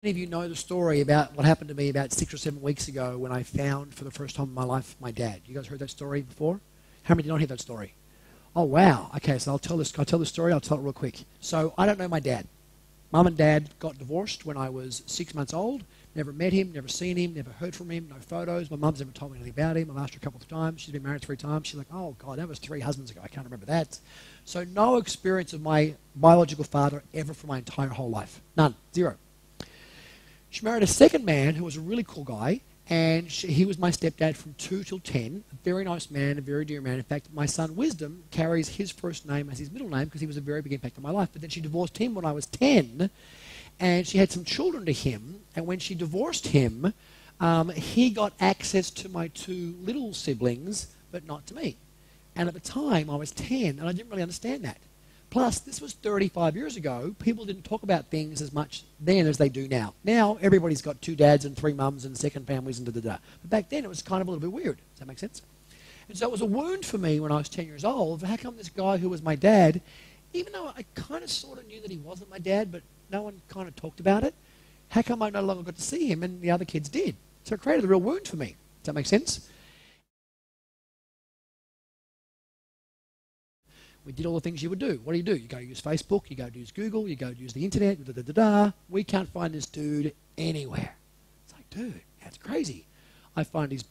Many of you know the story about what happened to me about 6 or 7 weeks ago when I found for the first time in my life my dad. You guys heard that story before? How many did not hear that story? Oh, wow. Okay, so I'll tell the story. I'll tell it real quick. So I don't know my dad. Mum and Dad got divorced when I was 6 months old. Never met him, never seen him, never heard from him, no photos. My mum's never told me anything about him. I've asked her a couple of times. She's been married 3 times. She's like, oh, God, that was 3 husbands ago. I can't remember that. So no experience of my biological father ever for my entire whole life. None. Zero. She married a second man who was a really cool guy, and he was my stepdad from 2 till 10. A very nice man, a very dear man. In fact, my son Wisdom carries his first name as his middle name because he was a very big impact on my life. But then she divorced him when I was 10, and she had some children to him. And when she divorced him, he got access to my 2 little siblings, but not to me. And at the time, I was 10, and I didn't really understand that. Plus, this was 35 years ago. People didn't talk about things as much then as they do now. Now, everybody's got 2 dads and 3 mums and second families and da-da-da. But back then, it was kind of a little bit weird. Does that make sense? And so it was a wound for me when I was 10 years old. How come this guy who was my dad, even though I kind of sort of knew that he wasn't my dad, but no one kind of talked about it, how come I no longer got to see him and the other kids did? So it created a real wound for me. Does that make sense? We did all the things you would do. What do? You go use Facebook, you go use Google, you go use the internet, da-da-da-da. We can't find this dude anywhere. It's like, dude, that's crazy. I find his,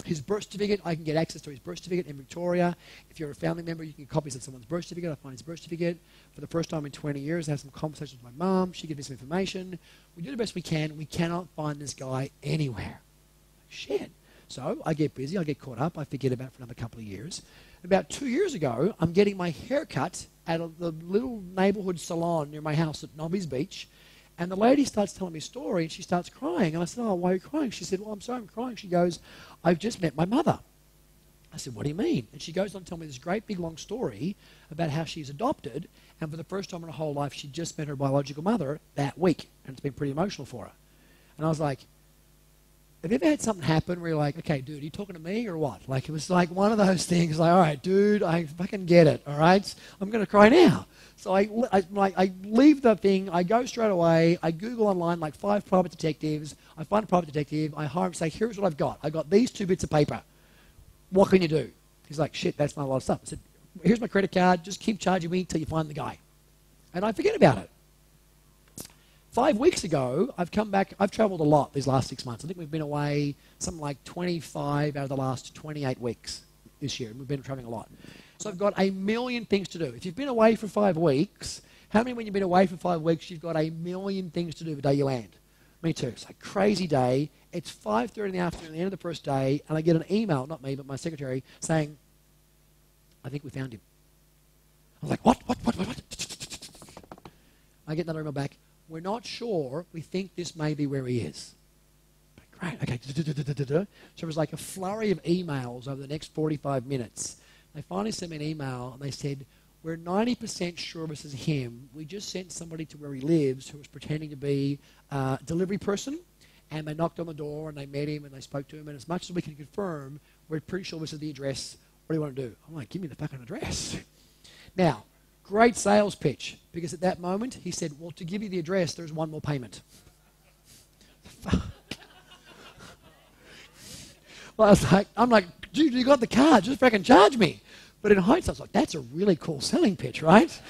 his birth certificate. I can get access to his birth certificate in Victoria. If you're a family member, you can get copies of someone's birth certificate. I find his birth certificate. For the first time in 20 years, I have some conversations with my mom. She gives me some information. We do the best we can. We cannot find this guy anywhere. Shit. So I get busy. I get caught up. I forget about it for another couple of years. About 2 years ago, I'm getting my hair cut at the little neighborhood salon near my house at Nobby's Beach. And the lady starts telling me a story, and she starts crying. And I said, oh, why are you crying? She said, well, I'm sorry I'm crying. She goes, I've just met my mother. I said, what do you mean? And she goes on to tell me this great big long story about how she's adopted. And for the first time in her whole life, she just met her biological mother that week. And it's been pretty emotional for her. And I was like, have you ever had something happen where you're like, okay, dude, are you talking to me or what? Like, it was like one of those things, like, all right, dude, I fucking get it, all right? I'm going to cry now. So I leave the thing, I go straight away, I Google online like 5 private detectives, I find a private detective, I hire him, say, here's what I've got. I got these 2 bits of paper. What can you do? He's like, shit, that's not a lot of stuff. I said, here's my credit card, just keep charging me until you find the guy. And I forget about it. 5 weeks ago, I've come back. I've traveled a lot these last 6 months. I think we've been away something like 25 out of the last 28 weeks this year. We've been traveling a lot. So I've got a million things to do. If you've been away for 5 weeks, how many when you've been away for 5 weeks, you've got a million things to do the day you land? Me too. It's a crazy day. It's 5:30 in the afternoon, the end of the first day, and I get an email, not me, but my secretary, saying, I think we found him. I was like, what? I get another email back. We're not sure. We think this may be where he is. Great. Okay. So it was like a flurry of emails over the next 45 minutes. They finally sent me an email, and they said, we're 90% sure this is him. We just sent somebody to where he lives who was pretending to be a delivery person, and they knocked on the door, and they met him, and they spoke to him, and as much as we can confirm, we're pretty sure this is the address. What do you want to do? I'm like, give me the fucking address. Now, great sales pitch, because at that moment, he said, well, to give you the address, there's one more payment. Well, I'm like, dude, you got the card, just fucking charge me. But in hindsight, I was like, that's a really cool selling pitch, right?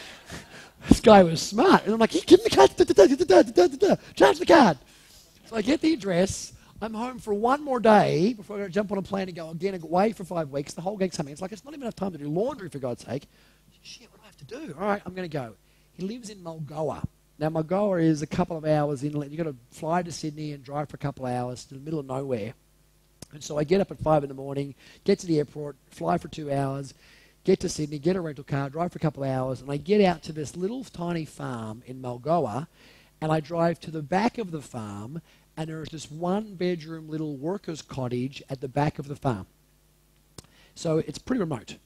This guy was smart. And I'm like, give me the card, charge the card. So I get the address. I'm home for one more day before I got to jump on a plane and go again and away for 5 weeks. The whole gang's coming. It's like, it's not even enough time to do laundry, for God's sake. Shit, what do I have to do? All right, I'm going to go. He lives in Mulgoa. Now, Mulgoa is a couple of hours inland. You've got to fly to Sydney and drive for a couple of hours to the middle of nowhere. And so I get up at 5 in the morning, get to the airport, fly for 2 hours, get to Sydney, get a rental car, drive for a couple of hours, and I get out to this little tiny farm in Mulgoa, and I drive to the back of the farm, and there's this 1-bedroom little worker's cottage at the back of the farm. So it's pretty remote.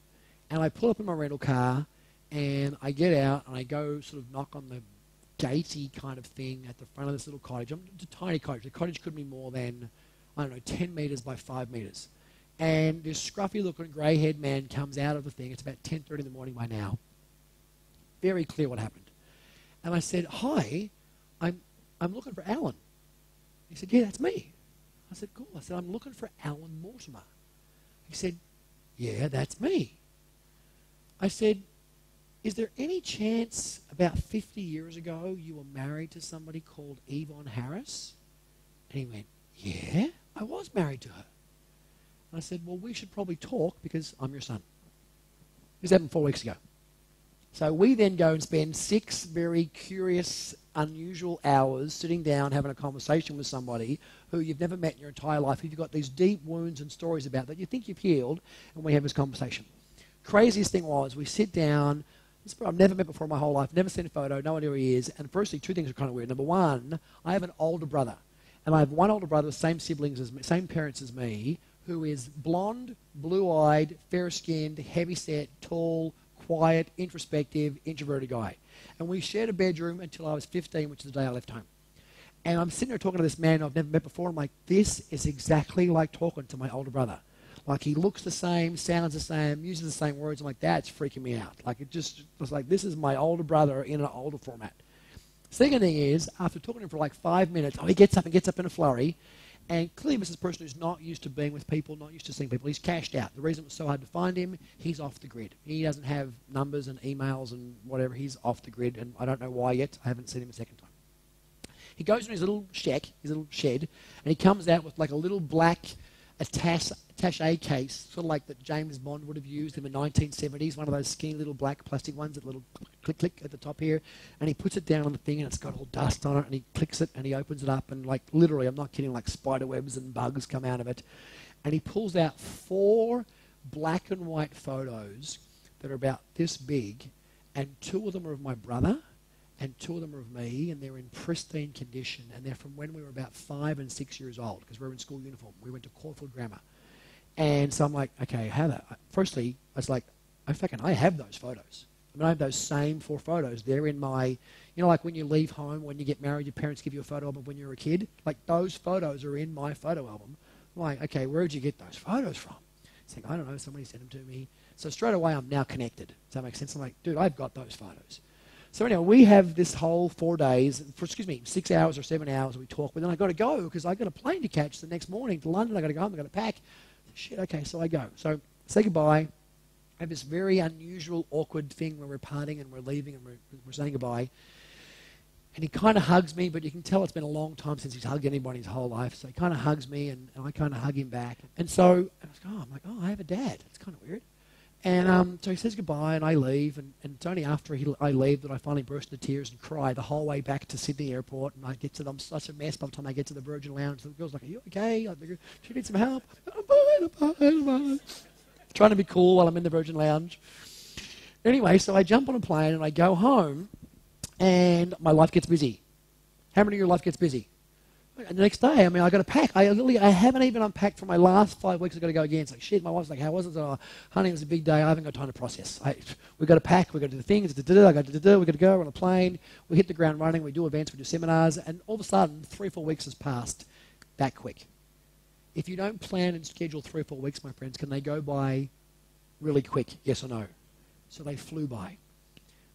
And I pull up in my rental car, and I get out, and I go sort of knock on the gatey kind of thing at the front of this little cottage. It's a tiny cottage. The cottage couldn't be more than, 10 metres by 5 metres. And this scruffy-looking grey-haired man comes out of the thing. It's about 10:30 in the morning by now. Very clear what happened. And I said, hi, I'm I'm looking for Alan. He said, yeah, that's me. I said, cool. I said, I'm looking for Alan Mortimer. He said, yeah, that's me. I said, is there any chance about 50 years ago you were married to somebody called Yvonne Harris? And he went, yeah, I was married to her. And I said, well, we should probably talk because I'm your son. This happened 4 weeks ago. So we then go and spend 6 very curious, unusual hours sitting down having a conversation with somebody who you've never met in your entire life, who you've got these deep wounds and stories about that you think you've healed, and we have this conversation. Craziest thing was we sit down. I've never met before in my whole life, never seen a photo, no idea who he is. And firstly, 2 things are kind of weird. Number one, I have an older brother. And I have one older brother, same siblings as me, same parents as me, who is blonde, blue-eyed, fair-skinned, heavy-set, tall, quiet, introspective, introverted guy. And we shared a bedroom until I was 15, which is the day I left home. And I'm sitting there talking to this man I've never met before. I'm like, this is exactly like talking to my older brother. Like, he looks the same, sounds the same, uses the same words. I'm like, that's freaking me out. Like, it just was like, this is my older brother in an older format. Second thing is, after talking to him for like 5 minutes, he gets up in a flurry. And clearly this is a person who's not used to being with people, not used to seeing people. He's cashed out. The reason it was so hard to find him, he's off the grid. He doesn't have numbers and emails and whatever. He's off the grid, and I don't know why yet. I haven't seen him a second time. He goes in his little shack, his little shed, and he comes out with like a little black attaché case, sort of like that James Bond would have used in the 1970s, one of those skinny little black plastic ones, that little click at the top here, and he puts it down on the thing and it's got all dust on it, and he clicks it and he opens it up, and like literally, I'm not kidding, like spider webs and bugs come out of it, and he pulls out 4 black and white photos that are about this big, and 2 of them are of my brother and 2 of them are of me, and they're in pristine condition, and they're from when we were about 5 and 6 years old, because we were in school uniform. We went to Caulfield Grammar. And so I'm like, okay, how that? Firstly, I was like, I have those photos. I mean, I have those same 4 photos. They're in my, you know, like when you leave home, when you get married, your parents give you a photo album when you were a kid. Like, those photos are in my photo album. I'm like, okay, where'd you get those photos from? It's like, I don't know, somebody sent them to me. So straight away, I'm now connected. Does that make sense? I'm like, dude, I've got those photos. So anyway, we have this whole 4 days, 6 hours or 7 hours we talk, but then I got to go because I got a plane to catch the next morning to London. I got to go home, I got to pack. Shit, okay, so I go. So say goodbye. I have this very unusual, awkward thing where we're parting and we're leaving and we're saying goodbye. And he kind of hugs me, but you can tell it's been a long time since he's hugged anybody his whole life. So he kind of hugs me, and I kind of hug him back. And so I'm like, I have a dad. It's kind of weird. And so he says goodbye, and I leave. And it's only after I leave that I finally burst into tears and cry the whole way back to Sydney Airport. And I get to them, such a mess by the time I get to the Virgin Lounge. The girl's like, are you okay? I think she needs some help. I'm fine. Trying to be cool while I'm in the Virgin Lounge. Anyway, so I jump on a plane and I go home, and my life gets busy. How many of your life gets busy? And the next day, I mean, I got to pack. I haven't even unpacked for my last 5 weeks. I got to go again. It's like, shit, my wife's like, how was it? Oh, honey, it was a big day. I haven't got time to process. We've got to pack. We've got to do the things. We've got to go. We're on a plane. We hit the ground running. We do events. We do seminars. And all of a sudden, 3 or 4 weeks has passed that quick. If you don't plan and schedule 3 or 4 weeks, my friends, can they go by really quick? Yes or no? So they flew by.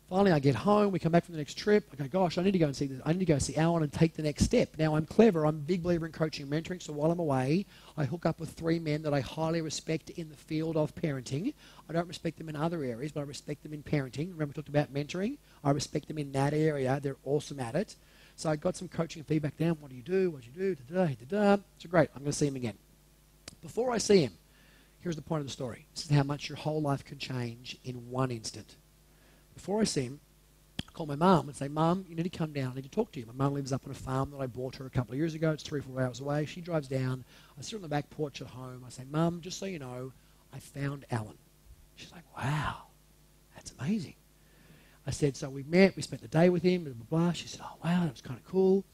Finally, I get home. We come back from the next trip. I go, gosh, I need to go and see this. I need to go see Alan and take the next step. Now, I'm clever. I'm a big believer in coaching and mentoring. So while I'm away, I hook up with 3 men that I highly respect in the field of parenting. I don't respect them in other areas, but I respect them in parenting. Remember, we talked about mentoring. I respect them in that area. They're awesome at it. So I got some coaching feedback down. What do you do? What do you do? So great. I'm going to see him again. Before I see him, here's the point of the story. This is how much your whole life can change in one instant. Before I see him, I call my mum and say, Mum, you need to come down. I need to talk to you. My mum lives up on a farm that I bought her a couple of years ago. It's 3 or 4 hours away. She drives down. I sit on the back porch at home. I say, Mum, just so you know, I found Alan. She's like, wow, that's amazing. I said, so we met. We spent the day with him, blah, blah, blah. She said, oh, wow, that was kind of cool.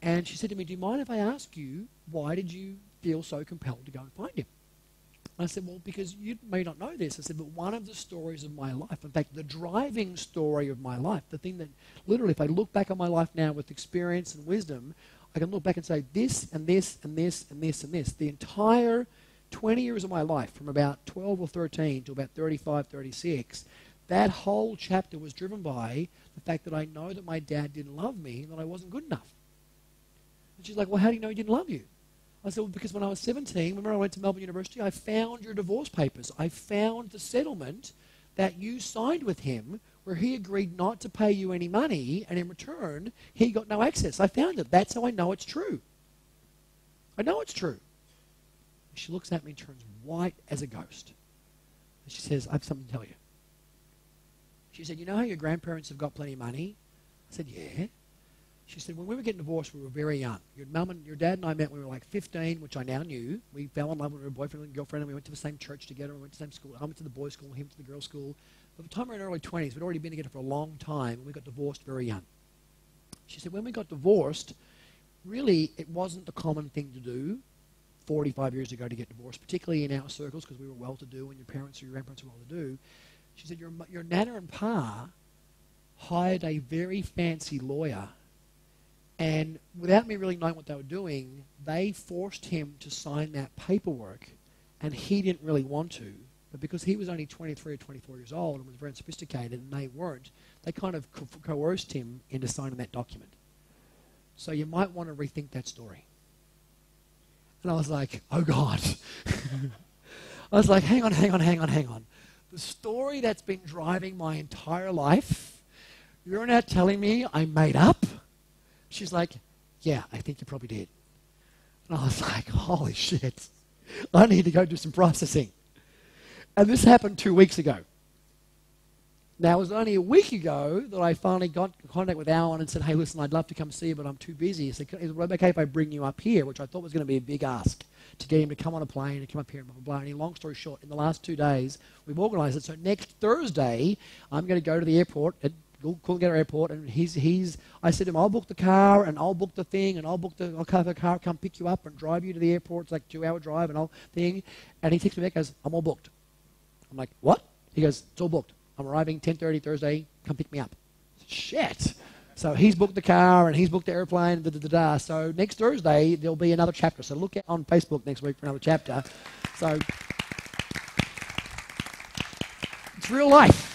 And she said to me, do you mind if I ask you, why did you feel so compelled to go and find him? I said, well, because you may not know this. I said, but one of the stories of my life, in fact, the driving story of my life, the thing that literally, if I look back on my life now with experience and wisdom, I can look back and say this and this and this and this and this. The entire 20 years of my life, from about 12 or 13 to about 35, 36, that whole chapter was driven by the fact that I know that my dad didn't love me and that I wasn't good enough. she's like, well, how do you know he didn't love you? I said, well, because when I was 17, remember I went to Melbourne University, I found your divorce papers. I found the settlement that you signed with him where he agreed not to pay you any money, and in return, he got no access. I found it. That's how I know it's true. I know it's true. She looks at me and turns white as a ghost. And she says, I have something to tell you. She said, you know how your grandparents have got plenty of money? I said, yeah. She said, when we were getting divorced, we were very young. Your dad and I met when we were like 15, which I now knew. We fell in love when we were boyfriend and girlfriend, and we went to the same church together. We went to the same school. I went to the boys' school, him to the girls' school. By the time we were in our early 20s, we'd already been together for a long time, and we got divorced very young. She said, when we got divorced, really, it wasn't the common thing to do 45 years ago to get divorced, particularly in our circles, because we were well-to-do and your parents or your grandparents were well-to-do. She said, your nana and pa hired a very fancy lawyer, and without me really knowing what they were doing, they forced him to sign that paperwork, and he didn't really want to. But because he was only 23 or 24 years old and was very sophisticated, and they weren't, they kind of coerced him into signing that document. So you might want to rethink that story. And I was like, oh God. I was like, hang on. The story that's been driving my entire life, you're now telling me I made up? She's like, yeah, I think you probably did. And I was like, holy shit. I need to go do some processing. And this happened 2 weeks ago. Now, it was only a week ago that I finally got in contact with Alan and said, hey, listen, I'd love to come see you, but I'm too busy. He said, is it okay if I bring you up here? Which I thought was going to be a big ask, to get him to come on a plane and come up here and blah, blah, blah. And long story short, in the last 2 days, we've organised it. So next Thursday, I'm going to go to the airport at Coolangatta Airport, and I said to him, I'll book the car, and I'll book the thing, and I'll have the car come pick you up and drive you to the airport. It's like a 2-hour drive and all thing. And he texts me back, goes, I'm all booked. I'm like, what? He goes, it's all booked. I'm arriving 10:30 Thursday. Come pick me up. Shit. So he's booked the car and he's booked the airplane. So next Thursday there'll be another chapter. So look on Facebook next week for another chapter. So it's real life.